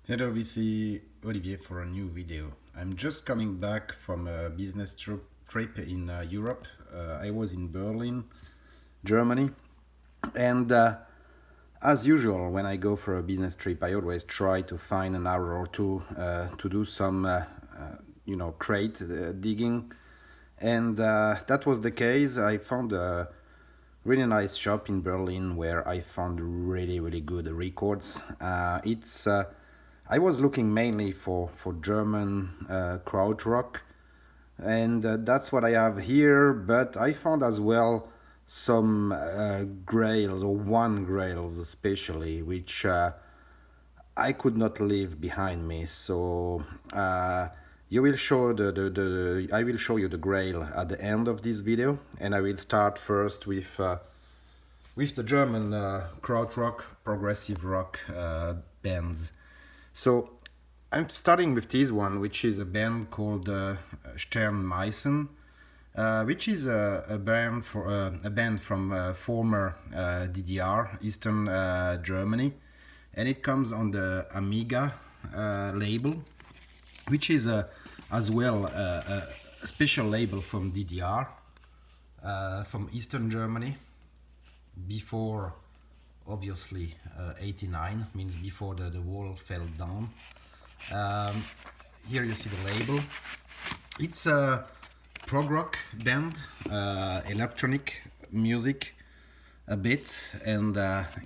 Hello, this is Olivier for a new video. I'm just coming back from a business trip in Europe. I was in Berlin, Germany, and as usual, when I go for a business trip, I always try to find an hour or two to do some, crate digging, and that was the case. I found a really nice shop in Berlin where I found really good records. It's I was looking mainly for German krautrock, and that's what I have here. But I found as well some grails, or one grails especially, which I could not leave behind me. So you will show the I will show you the grail at the end of this video, and I will start first with the German krautrock, progressive rock bands. So I'm starting with this one, which is a band called Sternmeissen, which is a band from former DDR, Eastern Germany, and it comes on the Amiga label, which is as well a special label from DDR, from Eastern Germany, before obviously 89, means before the wall fell down. Here you see the label. It's a prog rock band, electronic music a bit, and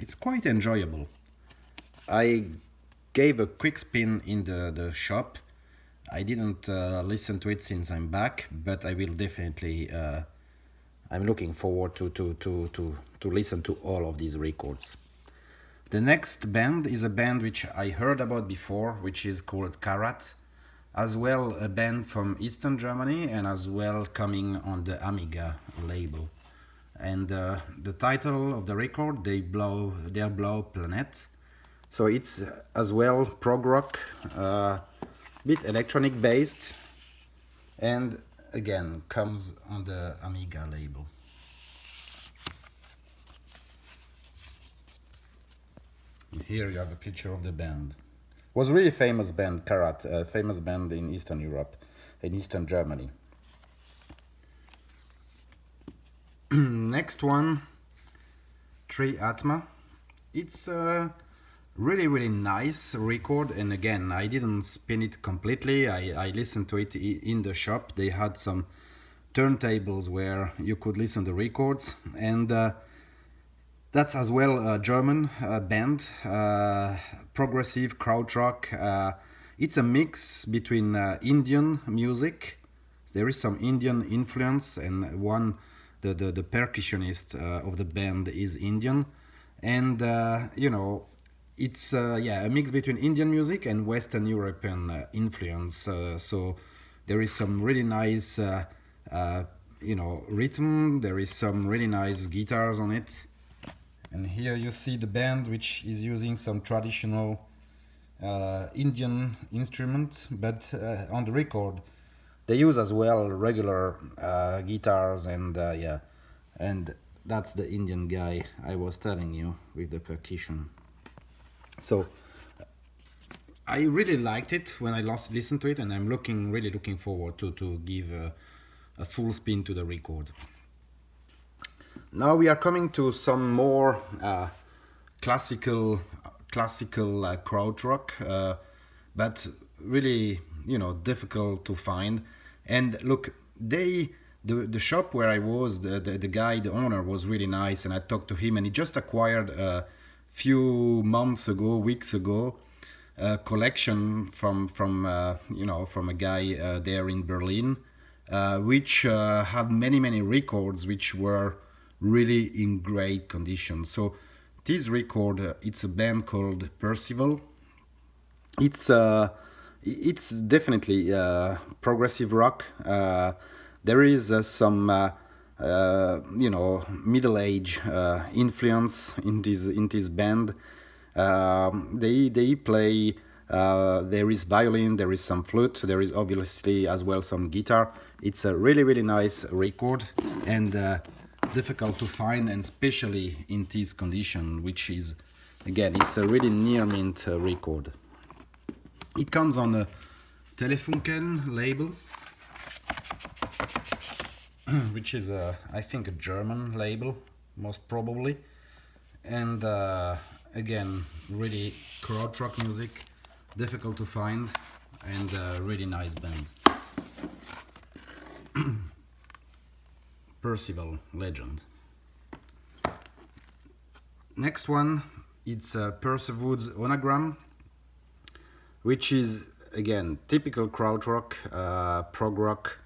it's quite enjoyable. I gave a quick spin in the shop. I didn't listen to it since I'm back, but I will definitely I'm looking forward to listen to all of these records. The next band is a band which I heard about before, which is called Karat, as well a band from Eastern Germany, and as well coming on the Amiga label. And the title of the record, They Blow Planet. So it's as well prog rock, bit electronic based, and again comes on the Amiga label. Here you have a picture of the band. Was really famous band, Karat, a famous band in Eastern Europe, in Eastern Germany. Next one, Tri Atma. It's a really nice record, and again I didn't spin it completely. I listened to it in the shop. They had some turntables where you could listen to records, and that's as well a German band, progressive krautrock. It's a mix between Indian music. There is some Indian influence, and the percussionist of the band is Indian, and it's a mix between Indian music and Western European influence. So there is some really nice rhythm. There is some really nice guitars on it. And here you see the band, which is using some traditional Indian instrument, but on the record they use as well regular guitars, and and that's the Indian guy I was telling you with the percussion. So I really liked it when I listened to it, and I'm really looking forward to give a full spin to the record. Now we are coming to some more classical krautrock, but really difficult to find. And look, the shop where I was, the guy, the owner, was really nice, and I talked to him, and he just acquired a few weeks ago, a collection from a guy there in Berlin, which had many records which were really in great condition. So this record, it's a band called Percival. It's definitely progressive rock. There is some middle age influence in this band. They play. There is violin, there is some flute, there is obviously as well some guitar. It's a really nice record, and difficult to find, and especially in this condition, which is, again, it's a really near mint record. It comes on a Telefunken label, which is I think a German label, most probably. And again, really krautrock music, difficult to find, and really nice band. Percival, legend. Next one, it's Persewood's Onagram, which is again typical krautrock, prog rock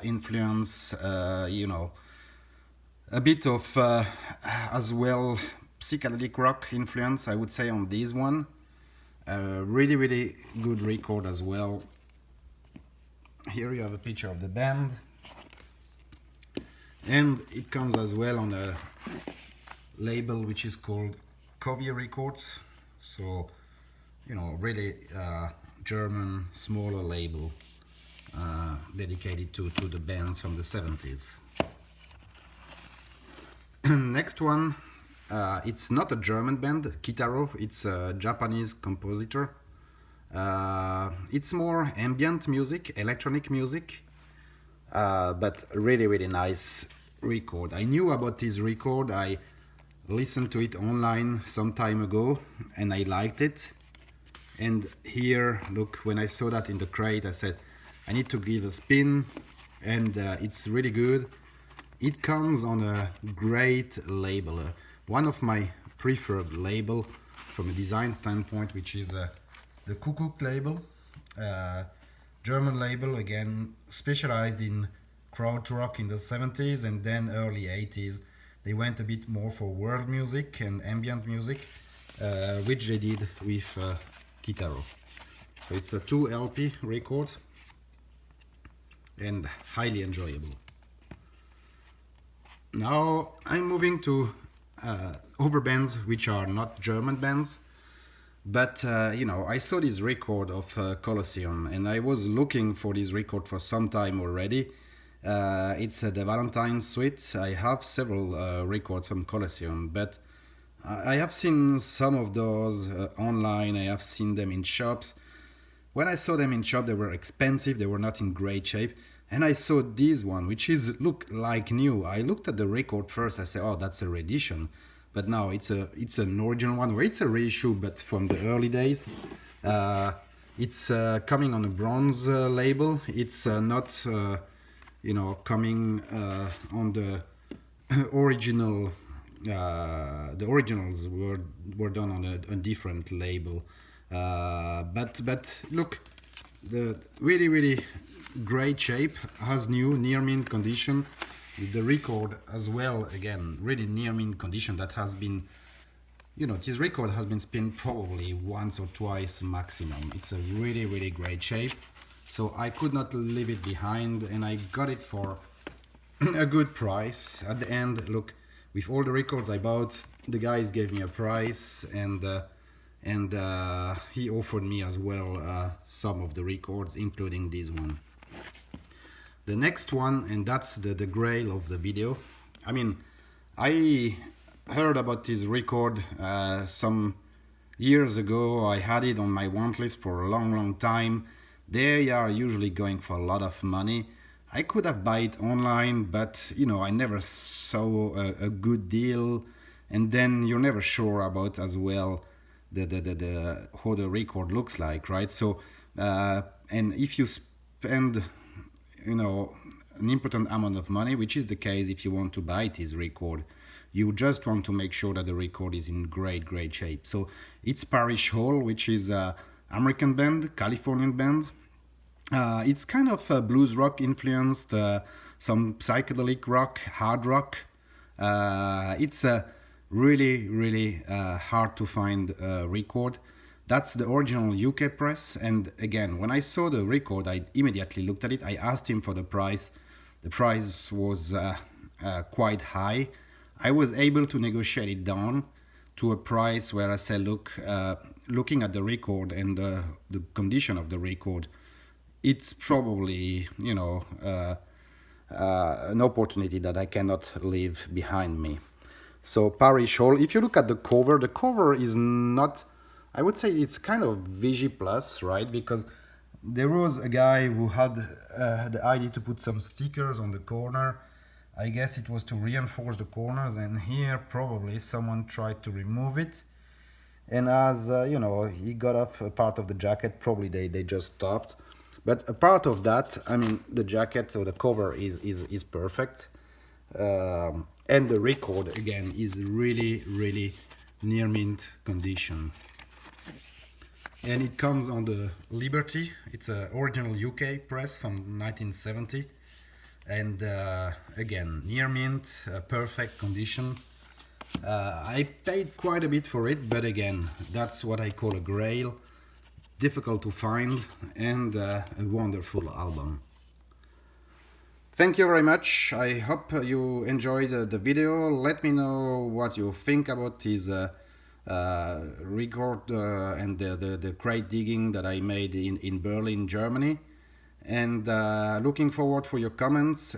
influence, you know, a bit of as well psychedelic rock influence, I would say, on this one. Really good record as well. Here you have a picture of the band, and it comes as well on a label which is called Covey Records. So, you know, really German smaller label dedicated to the bands from the 70s. Next one, it's not a German band, Kitaro, it's a Japanese compositor. It's more ambient music, electronic music, but really nice record. I knew about this record, I listened to it online some time ago and I liked it. And here, look, when I saw that in the crate, I said I need to give a spin, and it's really good. It comes on a great label, one of my preferred label from a design standpoint, which is the Kuckuck label, German label, again specialized in krautrock in the 70s and then early 80s. They went a bit more for world music and ambient music, which they did with Kitaro. So it's a 2 LP record and highly enjoyable. Now I'm moving to other bands which are not German bands, but you know, I saw this record of Colosseum and I was looking for this record for some time already. It's the Valentine Suite. I have several records from Colosseum, but I have seen some of those online. I have seen them in shops. When I saw them in shop, they were expensive, they were not in great shape. And I saw this one, which is look like new. I looked at the record first, I said, oh, that's a reedition. But now it's an original one, or it's a reissue, but from the early days. It's coming on a bronze label. It's not, you know, coming on the original. The originals were done on a different label. But look, the really great shape, has new near mint condition. The record as well, again, really near mint condition. That has been, you know, this record has been spun probably once or twice maximum. It's a really great shape, so I could not leave it behind, and I got it for a good price at the end. Look, with all the records I bought, the guys gave me a price, and he offered me as well some of the records, including this one. The next one, and that's the grail of the video. I mean, I heard about this record some years ago. I had it on my want list for a long time. They are usually going for a lot of money. I could have bought it online, but you know, I never saw a good deal, and then you're never sure about as well the how the record looks like, right? So and if you spend, you know, an important amount of money, which is the case if you want to buy this record, you just want to make sure that the record is in great shape. So it's Parish Hall, which is an American band, Californian band. It's kind of blues rock influenced, some psychedelic rock, hard rock. It's a really hard to find record. That's the original UK press, and again, when I saw the record, I immediately looked at it. I asked him for the price. The price was quite high. I was able to negotiate it down to a price where I said, look, looking at the record and the condition of the record, it's probably, you know, an opportunity that I cannot leave behind me. So Parish Hall, if you look at the cover is not I would say it's kind of VG plus, right? Because there was a guy who had the idea to put some stickers on the corner. I guess it was to reinforce the corners, and here probably someone tried to remove it. And as you know, he got off a part of the jacket, probably they just stopped. But a part of that, I mean, the jacket or the cover is perfect. And the record again is really near mint condition. And it comes on the Liberty. It's an original UK press from 1970, and again near mint, perfect condition. I paid quite a bit for it, but again, that's what I call a grail. Difficult to find, and a wonderful album. Thank you very much. I hope you enjoyed the video. Let me know what you think about this record and the crate digging that I made in Berlin, Germany. And looking forward for your comments.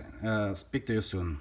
Speak to you soon.